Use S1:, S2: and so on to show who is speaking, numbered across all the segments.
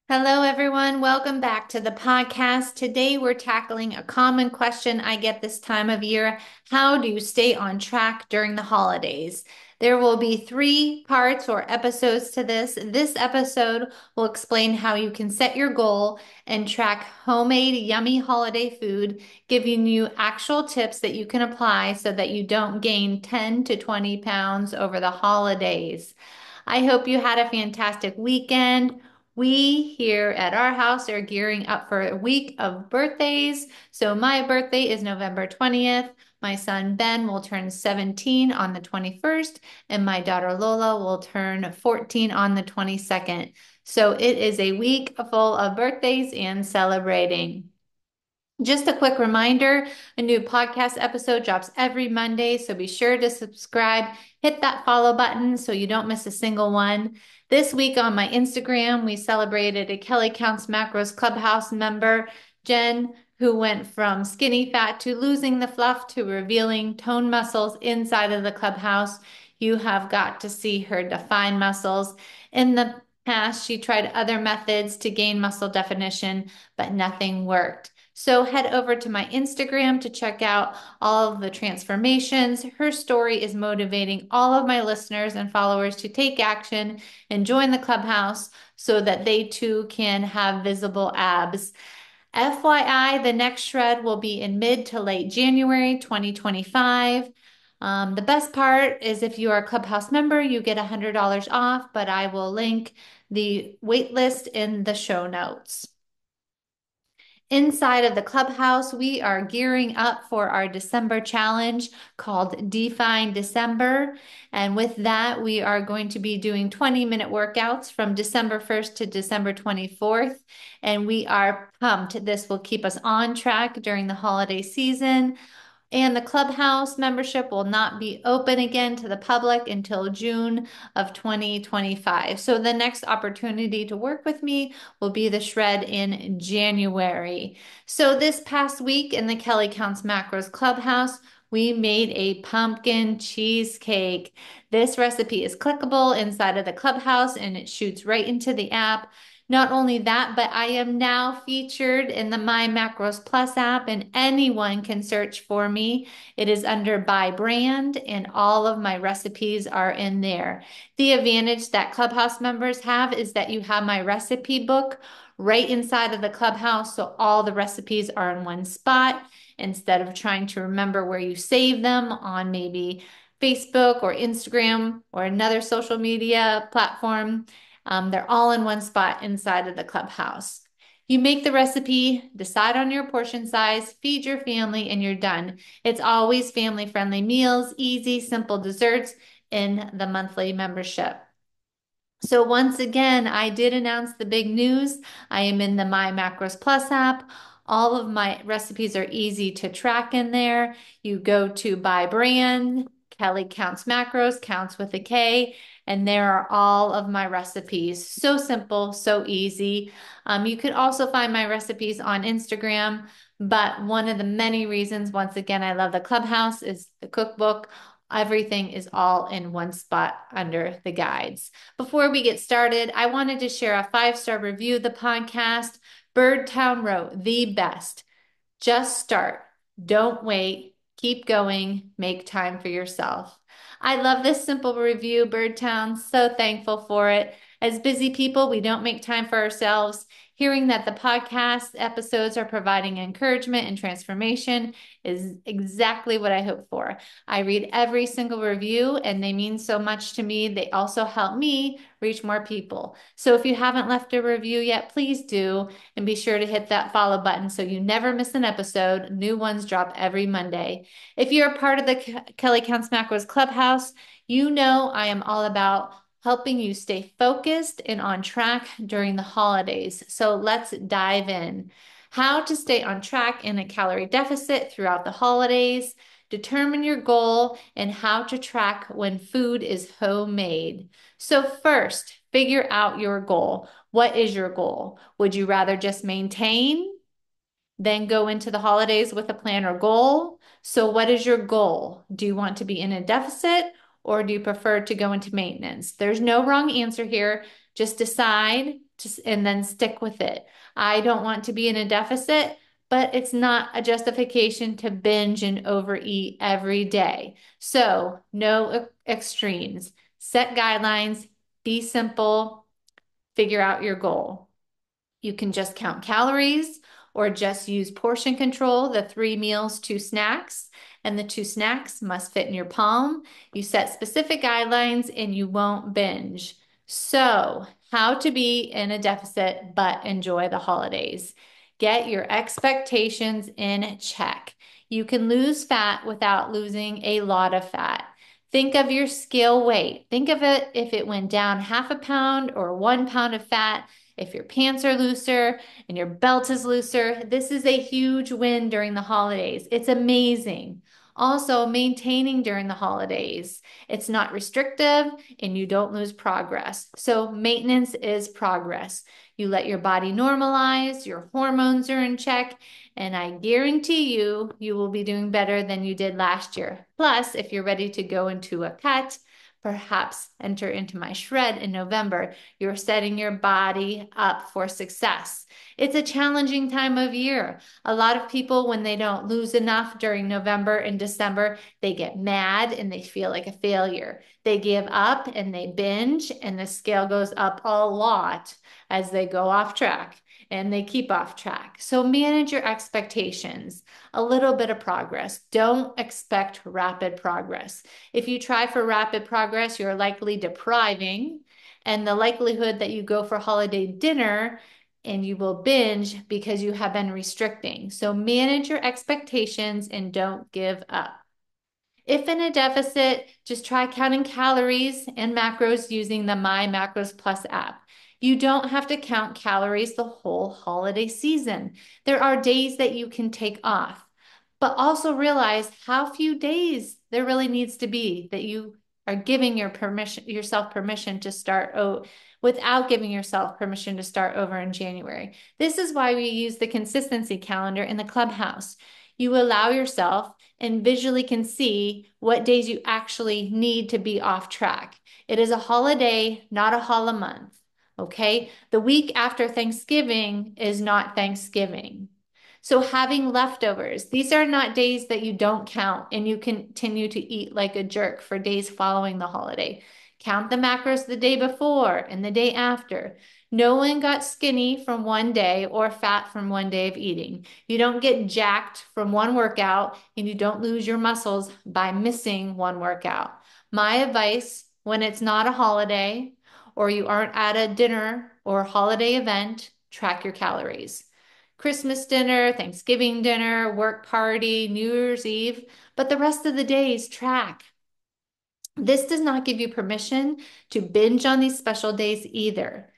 S1: Hello, everyone. Welcome back to the podcast. Today, we're tackling a common question I get this time of year. How do you stay on track during the holidays? There will be three parts or episodes to this. This episode will explain how you can set your goal and track homemade, yummy holiday food, giving you actual tips that you can apply so that you don't gain 10 to 20 pounds over the holidays. I hope you had a fantastic weekend. We here at our house are gearing up for a week of birthdays. So my birthday is November 20th. My son Ben will turn 17 on the 21st, and my daughter Lola will turn 14 on the 22nd. So it is a week full of birthdays and celebrating. Just a quick reminder, a new podcast episode drops every Monday, so be sure to subscribe, hit that follow button so you don't miss a single one. This week on my Instagram, we celebrated a Kelly Counts Macros Clubhouse member, Jen, who went from skinny fat to losing the fluff to revealing tone muscles inside of the clubhouse. You have got to see her define muscles. In the past, she tried other methods to gain muscle definition, but nothing worked. So head over to my Instagram to check out all of the transformations. Her story is motivating all of my listeners and followers to take action and join the clubhouse so that they too can have visible abs. FYI, the next shred will be in mid to late January 2025. The best part is if you are a Clubhouse member, you get $100 off, but I will link the wait list in the show notes. Inside of the clubhouse, we are gearing up for our December challenge called Define December. And with that, we are going to be doing 20-minute workouts from December 1st to December 24th. And we are pumped. This will keep us on track during the holiday season. And the clubhouse membership will not be open again to the public until June of 2025. So the next opportunity to work with me will be the shred in January. So this past week in the Kelly Counts Macros Clubhouse, we made a pumpkin cheesecake. This recipe is clickable inside of the clubhouse and it shoots right into the app. Not only that, but I am now featured in the My Macros Plus app, and anyone can search for me. It is under by brand, and all of my recipes are in there. The advantage that Clubhouse members have is that you have my recipe book right inside of the Clubhouse, so all the recipes are in one spot instead of trying to remember where you save them on maybe Facebook or Instagram or another social media platform. They're all in one spot inside of the clubhouse. You make the recipe, decide on your portion size, feed your family, and you're done. It's always family-friendly meals, easy, simple desserts in the monthly membership. So once again, I did announce the big news. I am in the My Macros Plus app. All of my recipes are easy to track in there. You go to by brand, Kelly Counts Macros, counts with a K, and there are all of my recipes. So simple, so easy. You could also find my recipes on Instagram, but one of the many reasons, once again, I love the Clubhouse is the cookbook. Everything is all in one spot under the guides. Before we get started, I wanted to share a 5-star review of the podcast. Birdtown wrote, the best. Just start. Don't wait. Keep going. Make time for yourself. I love this simple review, Birdtown. So thankful for it. As busy people, we don't make time for ourselves. Hearing that the podcast episodes are providing encouragement and transformation is exactly what I hope for. I read every single review and they mean so much to me. They also help me reach more people. So if you haven't left a review yet, please do. And be sure to hit that follow button so you never miss an episode. New ones drop every Monday. If you're a part of the Kelly Counts Macros Clubhouse, you know I am all about helping you stay focused and on track during the holidays. So let's dive in. How to stay on track in a calorie deficit throughout the holidays, determine your goal, and how to track when food is homemade. So first, figure out your goal. What is your goal? Would you rather just maintain, then go into the holidays with a plan or goal? So what is your goal? Do you want to be in a deficit or do you prefer to go into maintenance? There's no wrong answer here. Just decide and then stick with it. I don't want to be in a deficit, but it's not a justification to binge and overeat every day. So, no extremes. Set guidelines, be simple, figure out your goal. You can just count calories or just use portion control, the 3 meals, 2 snacks, and the 2 snacks must fit in your palm. You set specific guidelines and you won't binge. So, how to be in a deficit but enjoy the holidays. Get your expectations in check. You can lose fat without losing a lot of fat. Think of your scale weight. Think of it if it went down half a pound or 1 pound of fat. If your pants are looser and your belt is looser, this is a huge win during the holidays. It's amazing. Also, maintaining during the holidays. It's not restrictive and you don't lose progress. So, maintenance is progress. You let your body normalize, your hormones are in check, and I guarantee you, you will be doing better than you did last year. Plus, if you're ready to go into a cut, perhaps enter into my shred in November, you're setting your body up for success. It's a challenging time of year. A lot of people, when they don't lose enough during November and December, they get mad and they feel like a failure. They give up and they binge, and the scale goes up a lot as they go off track and they keep off track. So manage your expectations, a little bit of progress. Don't expect rapid progress. If you try for rapid progress, you're likely depriving, and the likelihood that you go for holiday dinner and you will binge because you have been restricting. So manage your expectations and don't give up. If in a deficit, just try counting calories and macros using the My Macros Plus app. You don't have to count calories the whole holiday season. There are days that you can take off, but also realize how few days there really needs to be that you are giving yourself permission to start without giving yourself permission to start over in January. This is why we use the consistency calendar in the clubhouse. You allow yourself and visually can see what days you actually need to be off track. It is a holiday, not a holiday month. Okay. The week after Thanksgiving is not Thanksgiving. So having leftovers, these are not days that you don't count and you continue to eat like a jerk for days following the holiday. Count the macros the day before and the day after. No one got skinny from one day or fat from one day of eating. You don't get jacked from one workout and you don't lose your muscles by missing one workout. My advice when it's not a holiday or you aren't at a dinner or holiday event, track your calories. Christmas dinner, Thanksgiving dinner, work party, New Year's Eve, but the rest of the days track. This does not give you permission to binge on these special days either.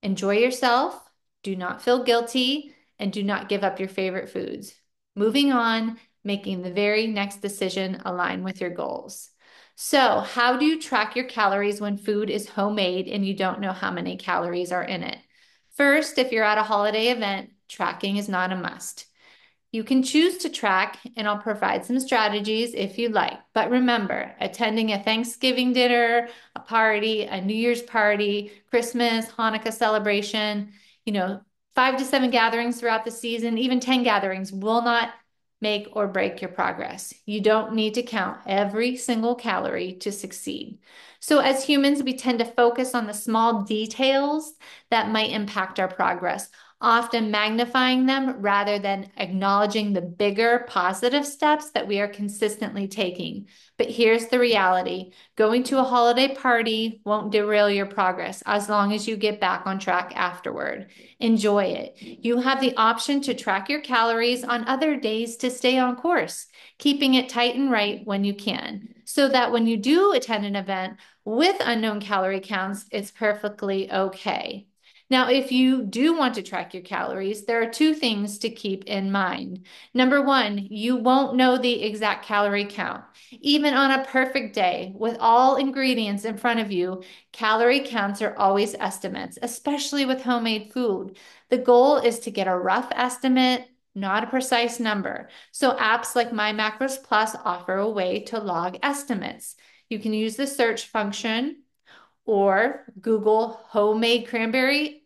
S1: Enjoy yourself, do not feel guilty, and do not give up your favorite foods. Moving on, making the very next decision align with your goals. So, how do you track your calories when food is homemade and you don't know how many calories are in it? First, if you're at a holiday event, tracking is not a must. You can choose to track, and I'll provide some strategies if you like. But remember, attending a Thanksgiving dinner, a party, a New Year's party, Christmas, Hanukkah celebration, 5 to 7 gatherings throughout the season, even 10 gatherings will not make or break your progress. You don't need to count every single calorie to succeed. So, as humans, we tend to focus on the small details that might impact our progress, often magnifying them rather than acknowledging the bigger positive steps that we are consistently taking. But here's the reality: going to a holiday party won't derail your progress as long as you get back on track afterward. Enjoy it. You have the option to track your calories on other days to stay on course, keeping it tight and right when you can, so that when you do attend an event with unknown calorie counts, it's perfectly okay. Now, if you do want to track your calories, there are 2 things to keep in mind. Number one, you won't know the exact calorie count. Even on a perfect day with all ingredients in front of you, calorie counts are always estimates, especially with homemade food. The goal is to get a rough estimate, not a precise number. So apps like My Macros Plus offer a way to log estimates. You can use the search function, or Google homemade cranberry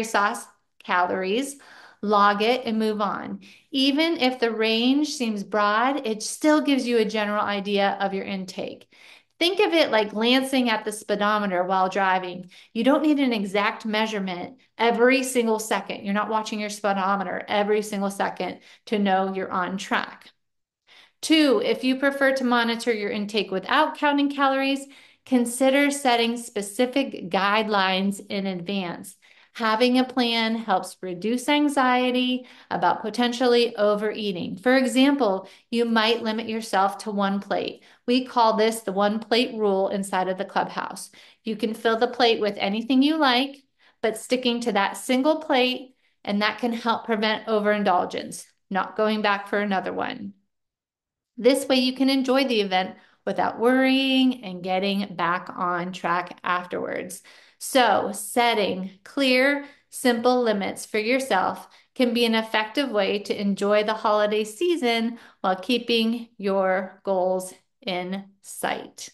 S1: sauce calories, log it, and move on. Even if the range seems broad, it still gives you a general idea of your intake. Think of it like glancing at the speedometer while driving. You don't need an exact measurement every single second. You're not watching your speedometer every single second to know you're on track. Two, if you prefer to monitor your intake without counting calories, consider setting specific guidelines in advance. Having a plan helps reduce anxiety about potentially overeating. For example, you might limit yourself to one plate. We call this the one plate rule inside of the clubhouse. You can fill the plate with anything you like, but sticking to that single plate, and that can help prevent overindulgence, not going back for another one. This way you can enjoy the event without worrying and getting back on track afterwards. So, setting clear, simple limits for yourself can be an effective way to enjoy the holiday season while keeping your goals in sight.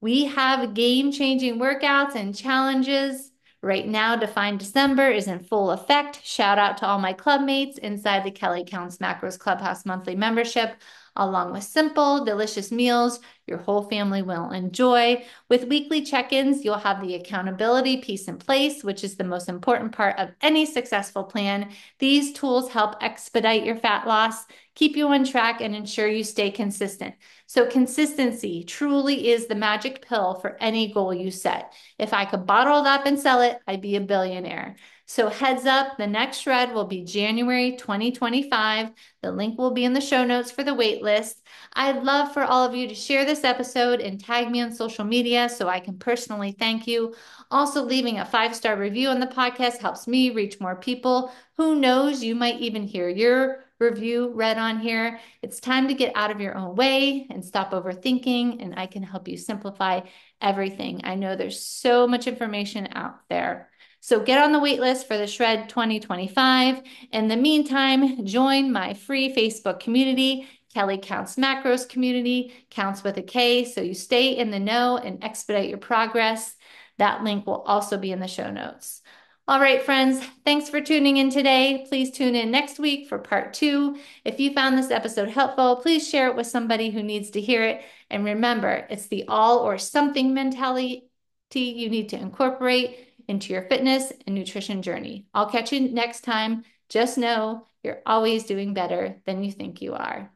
S1: We have game-changing workouts and challenges. Right now, Define December is in full effect. Shout out to all my club mates inside the Kelly Counts Macros Clubhouse monthly membership, along with simple, delicious meals your whole family will enjoy. With weekly check-ins, you'll have the accountability piece in place, which is the most important part of any successful plan. These tools help expedite your fat loss, keep you on track, and ensure you stay consistent. So consistency truly is the magic pill for any goal you set. If I could bottle it up and sell it, I'd be a billionaire. So heads up, the next shred will be January 2025. The link will be in the show notes for the wait list. I'd love for all of you to share this episode and tag me on social media so I can personally thank you. Also, leaving a 5-star review on the podcast helps me reach more people. Who knows, you might even hear your review read on here. It's time to get out of your own way and stop overthinking, and I can help you simplify everything. I know there's so much information out there. So get on the wait list for the Shred 2025. In the meantime, join my free Facebook community, Kelly Counts Macros community, counts with a K, so you stay in the know and expedite your progress. That link will also be in the show notes. All right, friends, thanks for tuning in today. Please tune in next week for part 2. If you found this episode helpful, please share it with somebody who needs to hear it. And remember, it's the all or something mentality you need to incorporate into your fitness and nutrition journey. I'll catch you next time. Just know you're always doing better than you think you are.